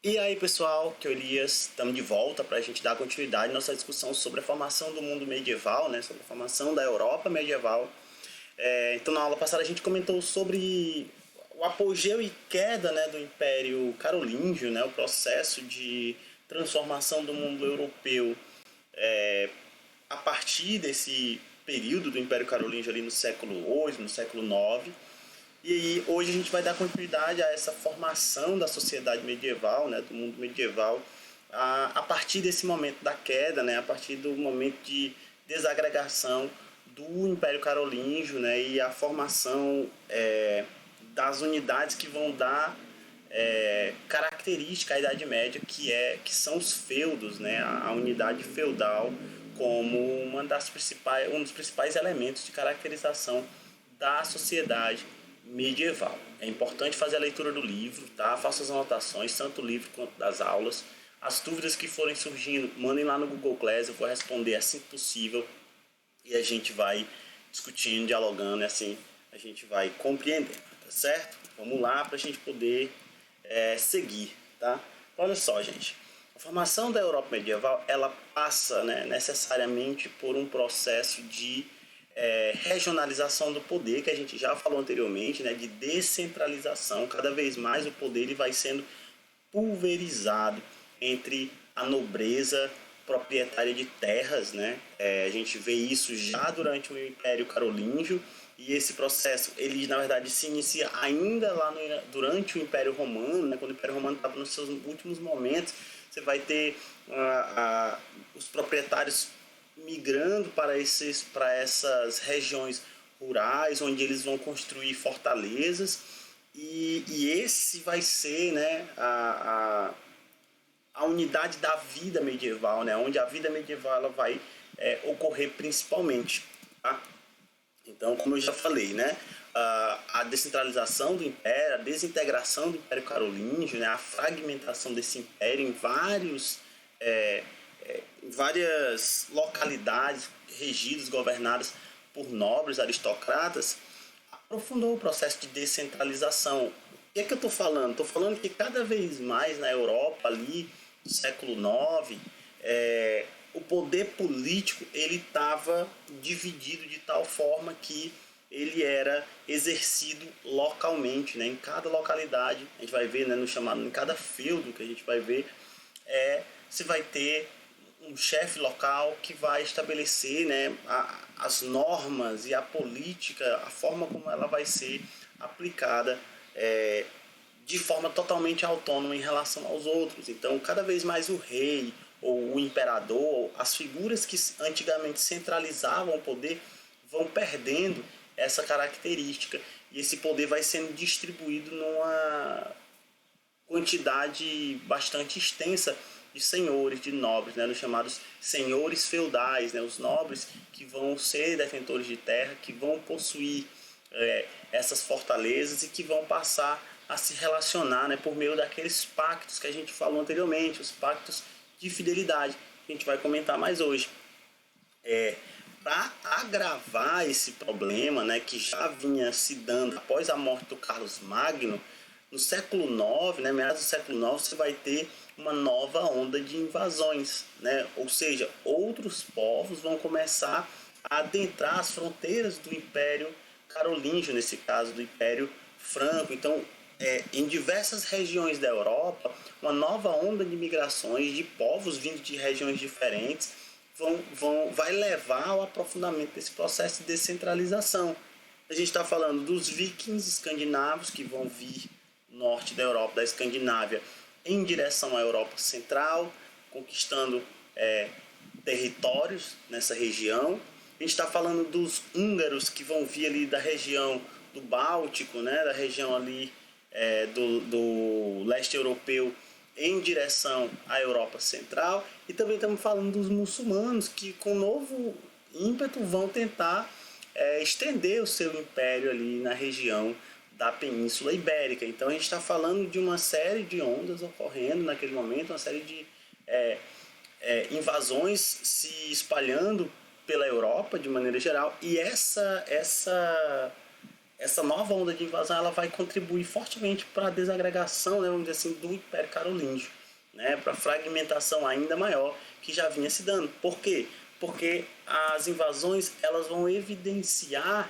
E aí, pessoal, que é o Elias, estamos de volta para a gente dar continuidade à nossa discussão sobre a formação do mundo medieval, né, sobre a formação da Europa medieval. Então, na aula passada, a gente comentou sobre o apogeu e queda, né, do Império Carolíngio, né, o processo de transformação do mundo europeu a partir desse período do Império Carolíngio ali no século VIII, no século IX. E aí, hoje a gente vai dar continuidade a essa formação da sociedade medieval, né, do mundo medieval, a partir desse momento da queda, né, a partir do momento de desagregação do Império Carolíngio, né, e a formação das unidades que vão dar característica à Idade Média, que são os feudos, né, a unidade feudal como um dos principais elementos de caracterização da sociedade medieval. É importante fazer a leitura do livro, tá? Faça as anotações, tanto do livro quanto das aulas. As dúvidas que forem surgindo, mandem lá no Google Class, eu vou responder assim que possível e a gente vai discutindo, dialogando e assim a gente vai compreendendo, tá certo? Vamos lá para a gente poder seguir, tá? Olha só, gente. A formação da Europa medieval, ela passa, né, necessariamente por um processo de regionalização do poder, que a gente já falou anteriormente, né, de descentralização. Cada vez mais o poder ele vai sendo pulverizado entre a nobreza proprietária de terras, né? A gente vê isso já durante o Império Carolíngio, e esse processo ele na verdade se inicia ainda lá durante o Império Romano, né? Quando o Império Romano estava nos seus últimos momentos. Você vai ter os proprietários migrando para essas regiões rurais, onde eles vão construir fortalezas, e esse vai ser, né, a unidade da vida medieval, né, onde a vida medieval ela vai ocorrer principalmente. Tá? Então, como eu já falei, né, a descentralização do império, a desintegração do Império Carolíngio, né, a fragmentação desse império em várias localidades regidas, governadas por nobres aristocratas, aprofundou o processo de descentralização. O que é que eu estou falando? Estou falando que cada vez mais na Europa, ali no século IX, o poder político ele estava dividido de tal forma que ele era exercido localmente, né? Em cada localidade, a gente vai ver, né, no chamado, em cada feudo que a gente vai ver, você vai ter um chefe local que vai estabelecer, né, as normas e a política, a forma como ela vai ser aplicada de forma totalmente autônoma em relação aos outros. Então, cada vez mais o rei ou o imperador, as figuras que antigamente centralizavam o poder, vão perdendo essa característica e esse poder vai sendo distribuído numa quantidade bastante extensa de senhores, de nobres, né, os chamados senhores feudais, né, os nobres que vão ser detentores de terra, que vão possuir essas fortalezas e que vão passar a se relacionar, né, por meio daqueles pactos que a gente falou anteriormente, os pactos de fidelidade, que a gente vai comentar mais hoje. Para agravar esse problema, né, que já vinha se dando após a morte do Carlos Magno, no século IX, né, meados do século IX, você vai ter uma nova onda de invasões, né? Ou seja, outros povos vão começar a adentrar as fronteiras do Império Carolíngio, nesse caso do Império Franco. Então, em diversas regiões da Europa, uma nova onda de migrações de povos vindo de regiões diferentes vai levar ao aprofundamento desse processo de descentralização. A gente está falando dos vikings escandinavos que vão vir norte da Europa, da Escandinávia, em direção à Europa Central, conquistando territórios nessa região. A gente está falando dos húngaros que vão vir ali da região do Báltico, né, da região ali do leste europeu, em direção à Europa Central. E também estamos falando dos muçulmanos que, com novo ímpeto, vão tentar estender o seu império ali na região da Península Ibérica. Então a gente está falando de uma série de ondas ocorrendo naquele momento, uma série de invasões se espalhando pela Europa de maneira geral, e essa nova onda de invasão ela vai contribuir fortemente para a desagregação, né, vamos dizer assim, do Império Carolíngio, né, para a fragmentação ainda maior que já vinha se dando. Por quê? Porque as invasões elas vão evidenciar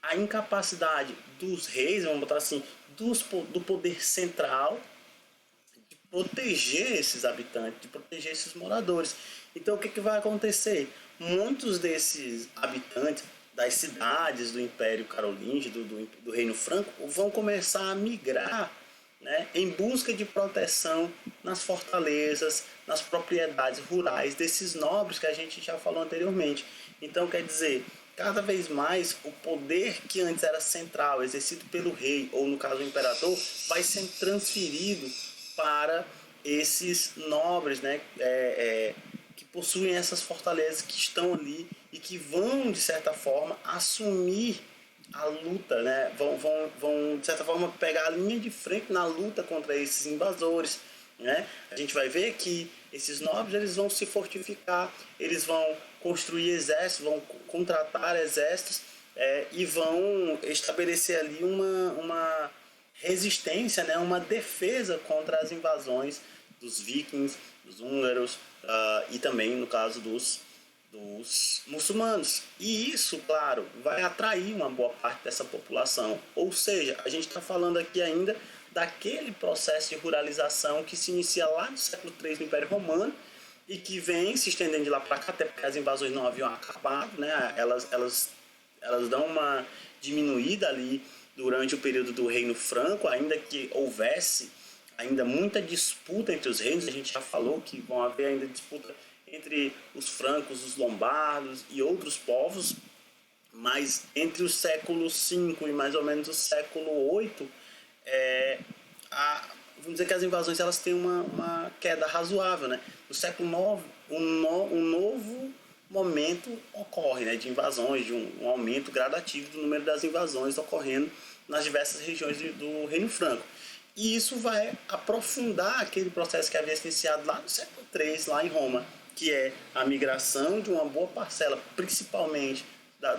a incapacidade dos reis, vamos botar assim, do poder central de proteger esses habitantes, de proteger esses moradores. Então o que vai acontecer? Muitos desses habitantes das cidades do Império Carolíngio, do Reino Franco, vão começar a migrar, né, em busca de proteção nas fortalezas, nas propriedades rurais desses nobres que a gente já falou anteriormente. Então, quer dizer, cada vez mais o poder que antes era central, exercido pelo rei, ou no caso o imperador, vai sendo transferido para esses nobres, né, que possuem essas fortalezas, que estão ali e que vão, de certa forma, assumir a luta, né? Vão de certa forma pegar a linha de frente na luta contra esses invasores, né? A gente vai ver que esses nobres eles vão se fortificar, eles vão construir exércitos, vão contratar exércitos, e vão estabelecer ali uma resistência, né? Uma defesa contra as invasões dos vikings, dos húngaros, e também no caso dos muçulmanos. E isso, claro, vai atrair uma boa parte dessa população. Ou seja, a gente está falando aqui ainda daquele processo de ruralização que se inicia lá no século III no Império Romano e que vem se estendendo de lá para cá, até porque as invasões não haviam acabado, né? Elas dão uma diminuída ali durante o período do Reino Franco, ainda que houvesse ainda muita disputa entre os reinos. A gente já falou que vão haver ainda disputa entre os francos, os lombardos e outros povos, mas entre o século V e mais ou menos o século VIII, vamos dizer que as invasões elas têm uma queda razoável, né? No século IX, um novo momento ocorre, né, de invasões, de um aumento gradativo do número das invasões ocorrendo nas diversas regiões do Reino Franco. E isso vai aprofundar aquele processo que havia se iniciado lá no século III, lá em Roma, que é a migração de uma boa parcela, principalmente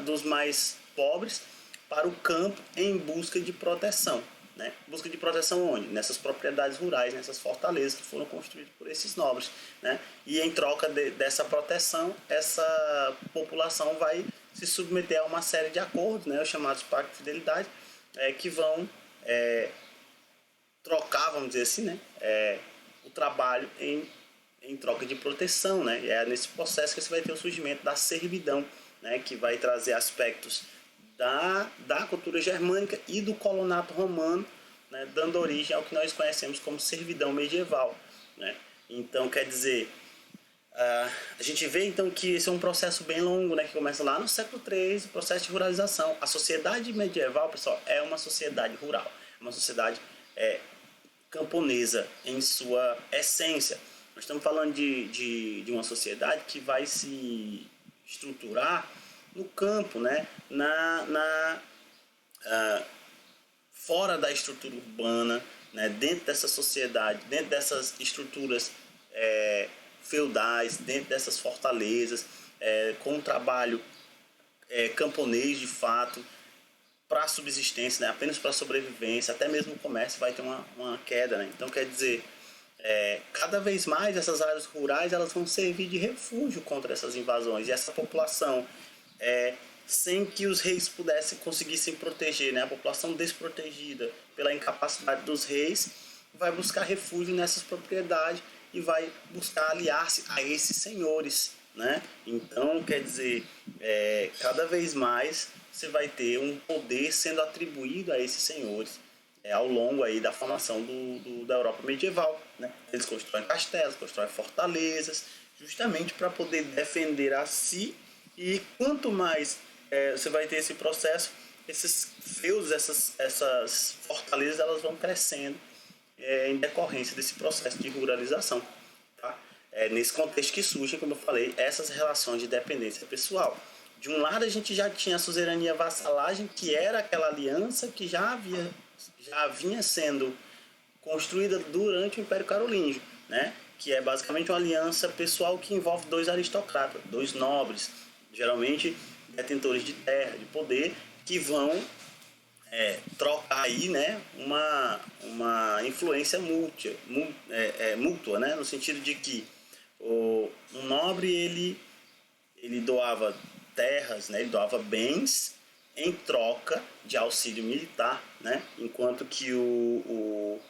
dos mais pobres, para o campo em busca de proteção. Né? Busca de proteção onde? Nessas propriedades rurais, nessas fortalezas que foram construídas por esses nobres. Né? E em troca dessa proteção, essa população vai se submeter a uma série de acordos, né? Os chamados pactos de fidelidade, que vão trocar, vamos dizer assim, né? O trabalho em troca de proteção, né? E é nesse processo que você vai ter o surgimento da servidão, né? Que vai trazer aspectos da cultura germânica e do colonato romano, né? Dando origem ao que nós conhecemos como servidão medieval, né? Então, quer dizer, a gente vê então que esse é um processo bem longo, né? Que começa lá no século III, o processo de ruralização. A sociedade medieval, pessoal, é uma sociedade rural, uma sociedade camponesa em sua essência. Nós estamos falando de uma sociedade que vai se estruturar no campo, né? Fora da estrutura urbana, né? Dentro dessa sociedade, dentro dessas estruturas feudais, dentro dessas fortalezas, com um trabalho camponês de fato, para a subsistência, né? Apenas para a sobrevivência, até mesmo o comércio vai ter uma queda. Né? Então, quer dizer, cada vez mais essas áreas rurais elas vão servir de refúgio contra essas invasões. E essa população, sem que os reis conseguissem proteger, né? A população desprotegida pela incapacidade dos reis, vai buscar refúgio nessas propriedades e vai buscar aliar-se a esses senhores. Né? Então, quer dizer, cada vez mais você vai ter um poder sendo atribuído a esses senhores ao longo aí da formação da Europa medieval. Né? Eles constroem castelos, constroem fortalezas, justamente para poder defender a si, e quanto mais você vai ter esse processo, esses feudos, essas fortalezas, elas vão crescendo em decorrência desse processo de ruralização. Tá? Nesse contexto que surgem, como eu falei, essas relações de dependência pessoal. De um lado, a gente já tinha a suzerania vassalagem, que era aquela aliança que já vinha sendo construída durante o Império Carolíngio, né? Que é basicamente uma aliança pessoal que envolve dois aristocratas, dois nobres, geralmente detentores de terra, de poder, que vão trocar aí, né, uma influência mútua, né, no sentido de que um nobre ele doava terras, né, ele doava bens em troca de auxílio militar, né, enquanto que o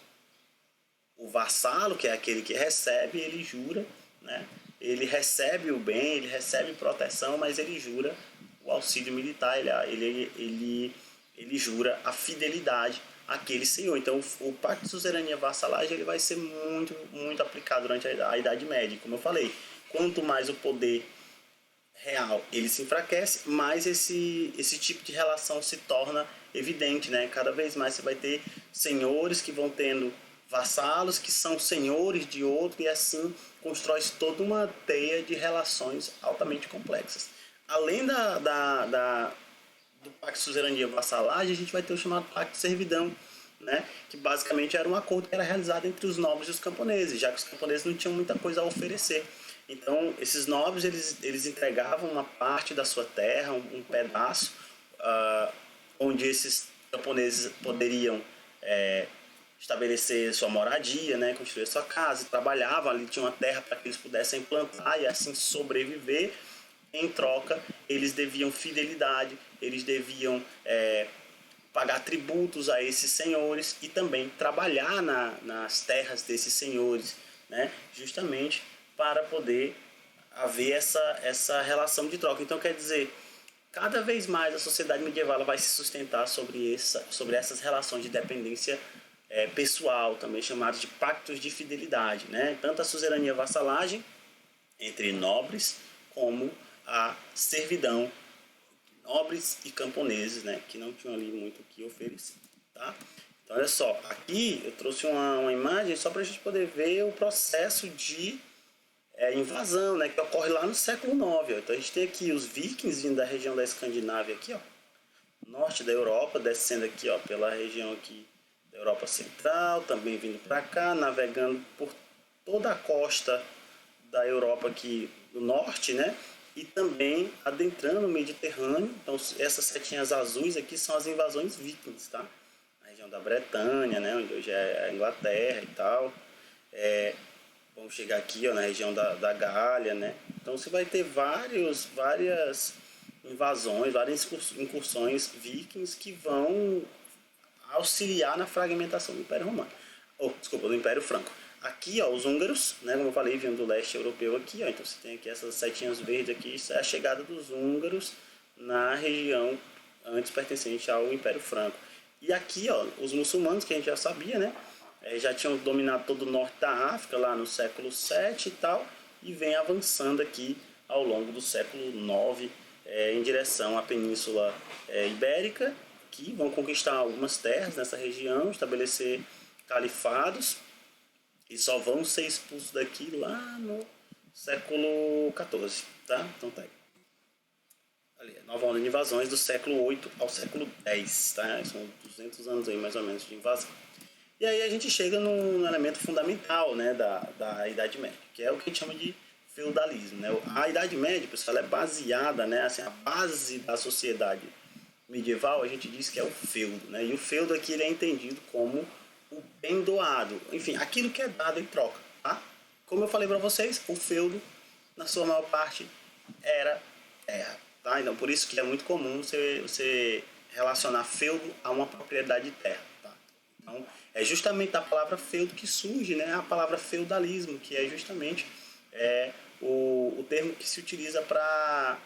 vassalo, que é aquele que recebe, ele jura, né, ele recebe o bem, ele recebe proteção, mas ele jura o auxílio militar, ele jura a fidelidade àquele senhor. Então o pacto de suzerania e vassalagem ele vai ser muito, muito aplicado durante a Idade Média. Como eu falei, quanto mais o poder real ele se enfraquece, mais esse tipo de relação se torna evidente, né? Cada vez mais você vai ter senhores que vão tendo vassalos que são senhores de outro, e assim constrói-se toda uma teia de relações altamente complexas. Além do pacto de suzerania e vassalagem, a gente vai ter o chamado pacto de servidão, né? Que basicamente era um acordo que era realizado entre os nobres e os camponeses, já que os camponeses não tinham muita coisa a oferecer. Então, esses nobres eles entregavam uma parte da sua terra, um pedaço, onde esses camponeses poderiam estabelecer sua moradia, né, construir sua casa, trabalhavam ali, tinha uma terra para que eles pudessem plantar e assim sobreviver. Em troca, eles deviam fidelidade, eles deviam pagar tributos a esses senhores e também trabalhar nas terras desses senhores, né, justamente para poder haver essa relação de troca. Então, quer dizer, cada vez mais a sociedade medieval vai se sustentar sobre essas relações de dependência pessoal, também chamadas de pactos de fidelidade, né? Tanto a suzerania e a vassalagem entre nobres, como a servidão, nobres e camponeses, né? Que não tinham ali muito o que oferecer, tá? Então, olha só, aqui eu trouxe uma imagem só para a gente poder ver o processo de invasão, né, que ocorre lá no século IX. Ó. Então a gente tem aqui os vikings vindo da região da Escandinávia aqui, ó, norte da Europa, descendo aqui, ó, pela região aqui da Europa Central, também vindo para cá, navegando por toda a costa da Europa aqui do norte, né, e também adentrando o Mediterrâneo. Então essas setinhas azuis aqui são as invasões vikings, tá? Na região da Bretanha, né, onde hoje é a Inglaterra e tal. Vamos chegar aqui, ó, na região da Gália, né? Então você vai ter várias invasões, várias incursões vikings que vão auxiliar na fragmentação do Império Romano. Do Império Franco. Aqui, ó, os húngaros, né, como eu falei, vindo do leste europeu aqui, ó, então você tem aqui essas setinhas verdes aqui, isso é a chegada dos húngaros na região antes pertencente ao Império Franco. E aqui, ó, os muçulmanos, que a gente já sabia, né, já tinham dominado todo o norte da África lá no século VII e tal, e vem avançando aqui ao longo do século IX em direção à Península Ibérica, que vão conquistar algumas terras nessa região, estabelecer califados, e só vão ser expulsos daqui lá no século XIV, tá? Então tá aí. Ali, nova onda de invasões do século VIII ao século X, tá? São 200 anos aí mais ou menos de invasão. E aí a gente chega num elemento fundamental, né, da Idade Média, que é o que a gente chama de feudalismo, né? A Idade Média, pessoal, é baseada, né, assim, a base da sociedade medieval, a gente diz que é o feudo, né? E o feudo aqui ele é entendido como o bem doado, enfim, aquilo que é dado em troca, tá? Como eu falei para vocês, o feudo, na sua maior parte, era terra, tá? Então, por isso que é muito comum você relacionar feudo a uma propriedade de terra, tá? Então, é justamente da palavra feudo que surge, né, a palavra feudalismo, que é justamente o termo que se utiliza para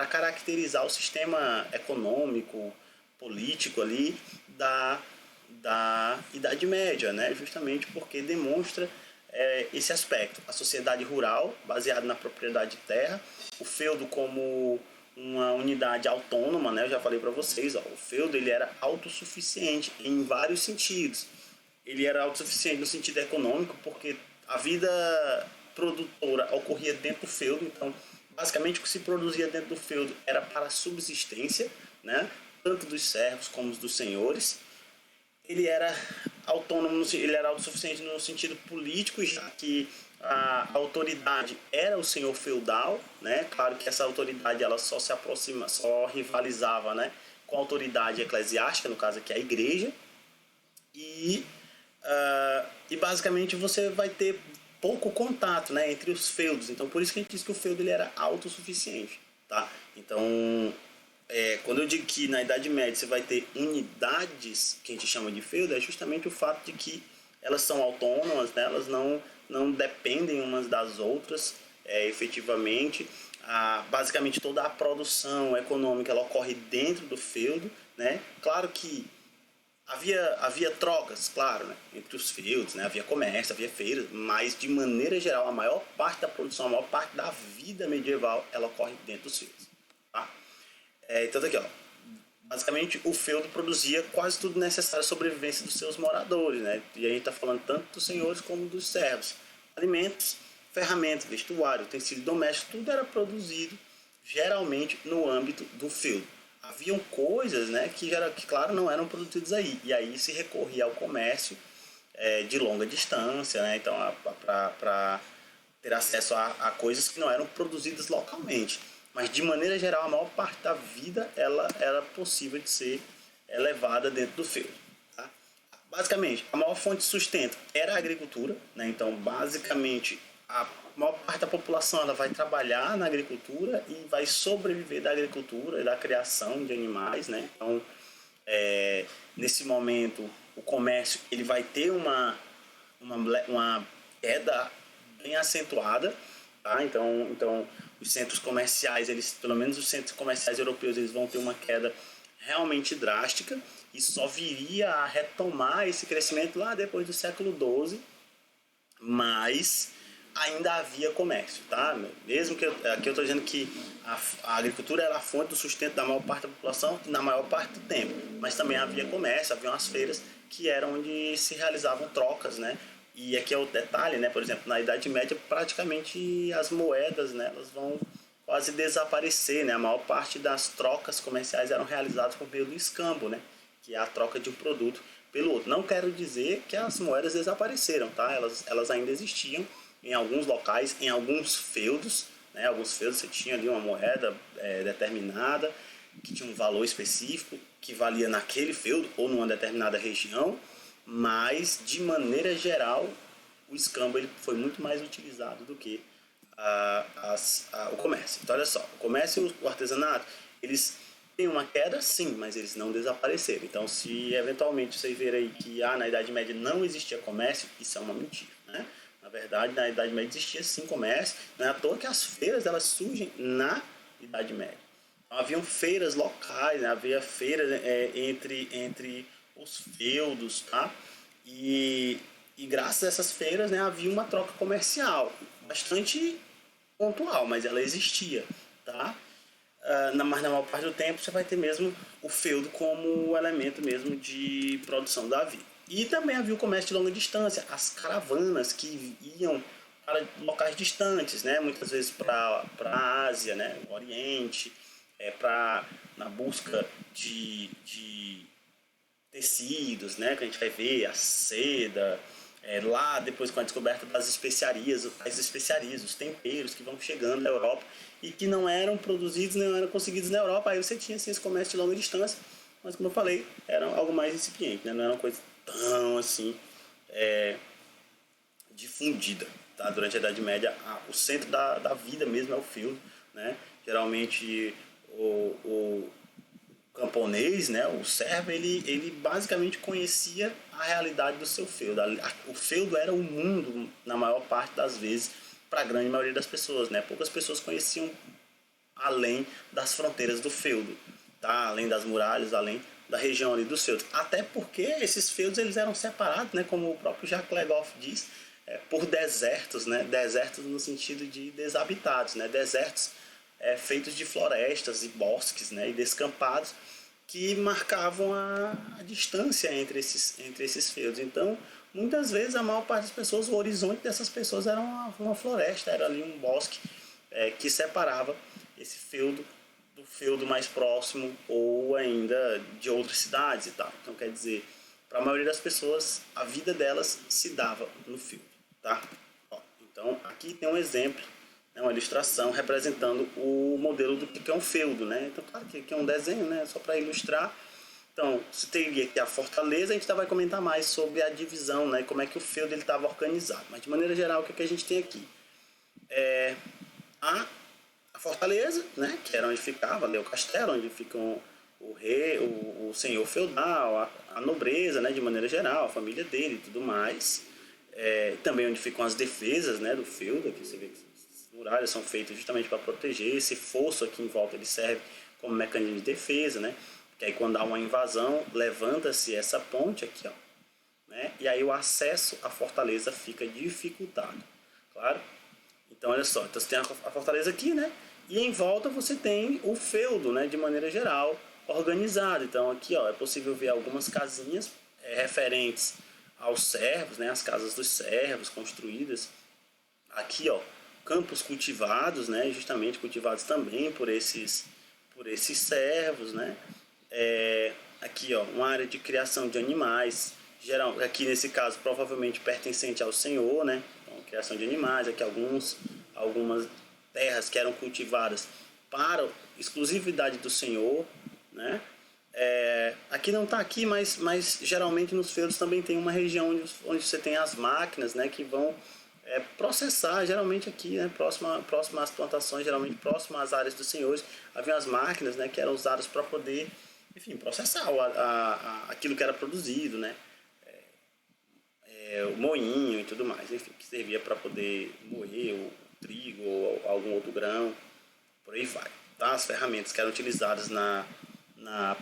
caracterizar o sistema econômico, político ali da Idade Média, né? Justamente porque demonstra esse aspecto. A sociedade rural, baseada na propriedade de terra, o feudo como uma unidade autônoma, né? Eu já falei para vocês, ó, o feudo ele era autossuficiente em vários sentidos. Ele era autossuficiente no sentido econômico, porque a vida produtora ocorria dentro do feudo, então basicamente o que se produzia dentro do feudo era para a subsistência, né? Tanto dos servos como dos senhores. Ele era autônomo, ele era autossuficiente no sentido político, já que a autoridade era o senhor feudal, né? Claro que essa autoridade ela só se aproxima, só rivalizava, né, com autoridade eclesiástica, no caso aqui a igreja, e, e basicamente você vai ter pouco contato, né, entre os feudos. Então por isso que a gente diz que o feudo ele era autossuficiente, tá? Então quando eu digo que na Idade Média você vai ter unidades que a gente chama de feudo, é justamente o fato de que elas são autônomas, né? Elas não dependem umas das outras efetivamente. Basicamente toda a produção econômica ela ocorre dentro do feudo, né? Claro que havia trocas, claro, né, entre os feudos, né, havia comércio, havia feiras, mas de maneira geral a maior parte da produção, a maior parte da vida medieval, ela ocorre dentro dos feudos. Tá? Então aqui, ó, basicamente o feudo produzia quase tudo necessário à sobrevivência dos seus moradores, né? E a gente está falando tanto dos senhores como dos servos. Alimentos, ferramentas, vestuário, utensílio doméstico, tudo era produzido geralmente no âmbito do feudo. Haviam coisas, né, que claro não eram produzidas aí, e aí se recorria ao comércio de longa distância, né? Então para ter acesso a coisas que não eram produzidas localmente. Mas de maneira geral a maior parte da vida ela era possível de ser levada dentro do feudo. Tá? Basicamente a maior fonte de sustento era a agricultura, né? Então basicamente a maior parte da população ela vai trabalhar na agricultura e vai sobreviver da agricultura e da criação de animais, né? Então nesse momento o comércio ele vai ter uma queda bem acentuada, tá? Então os centros comerciais, eles, pelo menos os centros comerciais europeus, eles vão ter uma queda realmente drástica e só viria a retomar esse crescimento lá depois do século XII, mas ainda havia comércio, tá? Mesmo que aqui eu estou dizendo que a agricultura era a fonte do sustento da maior parte da população na maior parte do tempo, mas também havia comércio, havia umas feiras que eram onde se realizavam trocas, né? E aqui é o detalhe, né? Por exemplo, na Idade Média praticamente as moedas, né, elas vão quase desaparecer, né? A maior parte das trocas comerciais eram realizadas por meio do escambo, né? Que é a troca de um produto pelo outro. Não quero dizer que as moedas desapareceram, tá? Elas ainda existiam em alguns locais, em alguns feudos, né? Alguns feudos você tinha ali uma moeda determinada que tinha um valor específico que valia naquele feudo ou numa determinada região, mas de maneira geral o escambo ele foi muito mais utilizado do que o comércio. Então olha só, o comércio e o artesanato eles têm uma queda sim, mas eles não desapareceram. Então se eventualmente vocês verem aí que na Idade Média não existia comércio, isso é uma mentira, né? Na verdade, na Idade Média existia sim comércio, não é à toa que as feiras elas surgem na Idade Média. Então, haviam feiras locais, né? Havia feiras entre os feudos, tá? E graças a essas feiras, né, havia uma troca comercial bastante pontual, mas ela existia, tá? Mas na maior parte do tempo você vai ter mesmo o feudo como elemento mesmo de produção da vida. E também havia o comércio de longa distância, as caravanas que iam para locais distantes, né? Muitas vezes para a Ásia, né? O Oriente, na busca de tecidos, né? Que a gente vai ver a seda, lá depois com a descoberta das especiarias, os temperos que vão chegando na Europa e que não eram produzidos, não eram conseguidos na Europa. Aí você tinha assim, esse comércio de longa distância, mas como eu falei, era algo mais incipiente, né? Não era uma coisa tão assim difundida, tá? Durante a Idade Média, o centro da vida mesmo é o feudo, né? Geralmente o camponês, né, o servo, ele basicamente conhecia a realidade do seu feudo. O feudo era o mundo, na maior parte das vezes, para a grande maioria das pessoas, né? Poucas pessoas conheciam além das fronteiras do feudo, tá? Além das muralhas, além da região ali dos feudos. Até porque esses feudos eles eram separados, né, como o próprio Jacques Legoff diz, por desertos, né? Desertos no sentido de desabitados, né? Desertos feitos de florestas e bosques, né? E descampados que marcavam a distância entre esses feudos. Então, muitas vezes, a maior parte das pessoas, o horizonte dessas pessoas era uma floresta, era ali um bosque que separava esse feudo do feudo mais próximo ou ainda de outras cidades e tal. Então, quer dizer, para a maioria das pessoas, a vida delas se dava no feudo, tá? Ó, então, aqui tem um exemplo, né, uma ilustração representando o modelo do que é um feudo, né? Então, claro que aqui é um desenho, né, só para ilustrar. Então, se teria aqui a fortaleza, a gente vai comentar mais sobre a divisão, né, como é que o feudo estava organizado. Mas, de maneira geral, o que a gente tem aqui? A fortaleza, né, que era onde ficava ali o castelo, onde ficam o rei, o senhor feudal, a nobreza, né, de maneira geral, a família dele e tudo mais. Também onde ficam as defesas, né, do feudo, aqui você vê que as muralhas são feitas justamente para proteger. Esse fosso aqui em volta ele serve como mecanismo de defesa, né? Que aí quando há uma invasão, levanta-se essa ponte aqui, ó, né? E aí o acesso à fortaleza fica dificultado, claro. Então olha só, então você tem a fortaleza aqui, né? E em volta você tem o feudo, né? De maneira geral, organizado. Então aqui, ó, é possível ver algumas casinhas referentes aos servos, né? As casas dos servos construídas. Aqui, ó, campos cultivados, né? Justamente cultivados também por esses servos, né? Aqui, ó, uma área de criação de animais, geral, aqui nesse caso provavelmente pertencente ao senhor, né? Então, criação de animais, aqui algumas terras que eram cultivadas para exclusividade do senhor, né? Aqui não está aqui, mas geralmente nos feudos também tem uma região onde você tem as máquinas, né, que vão processar, geralmente aqui, né, próximo às plantações, geralmente próximo às áreas dos senhores, havia as máquinas, né, que eram usadas para poder, enfim, processar aquilo que era produzido, né, o moinho e tudo mais, enfim, que servia para poder moer o trigo ou algum outro grão, por aí vai. Tá? As ferramentas que eram utilizadas na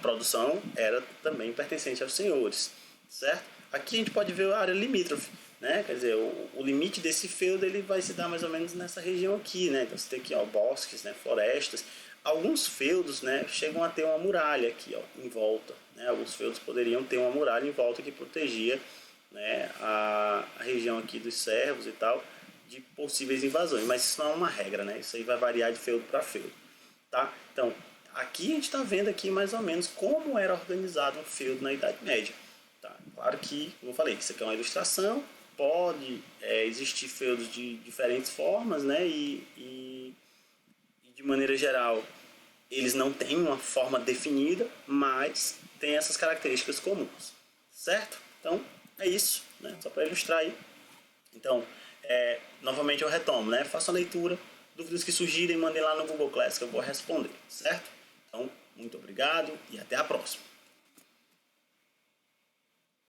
produção era também pertencente aos senhores, certo? Aqui a gente pode ver a área limítrofe, né? Quer dizer, o limite desse feudo ele vai se dar mais ou menos nessa região aqui, né? Então você tem aqui, ó, bosques, né? Florestas. Alguns feudos, né, chegam a ter uma muralha aqui, ó, em volta, né? Alguns feudos poderiam ter uma muralha em volta que protegia, né, a região aqui dos servos e tal de possíveis invasões, mas isso não é uma regra, né? Isso aí vai variar de feudo para feudo, tá? Então, aqui a gente está vendo aqui mais ou menos como era organizado um feudo na Idade Média. Tá? Claro que, como eu falei, isso aqui é uma ilustração, pode existir feudos de diferentes formas, né? E de maneira geral eles não têm uma forma definida, mas tem essas características comuns, certo? Então é isso, né? Só para ilustrar aí. Então, novamente eu retomo, né? Faça a leitura, dúvidas que surgirem, mandem lá no Google Class que eu vou responder, certo? Então, muito obrigado e até a próxima.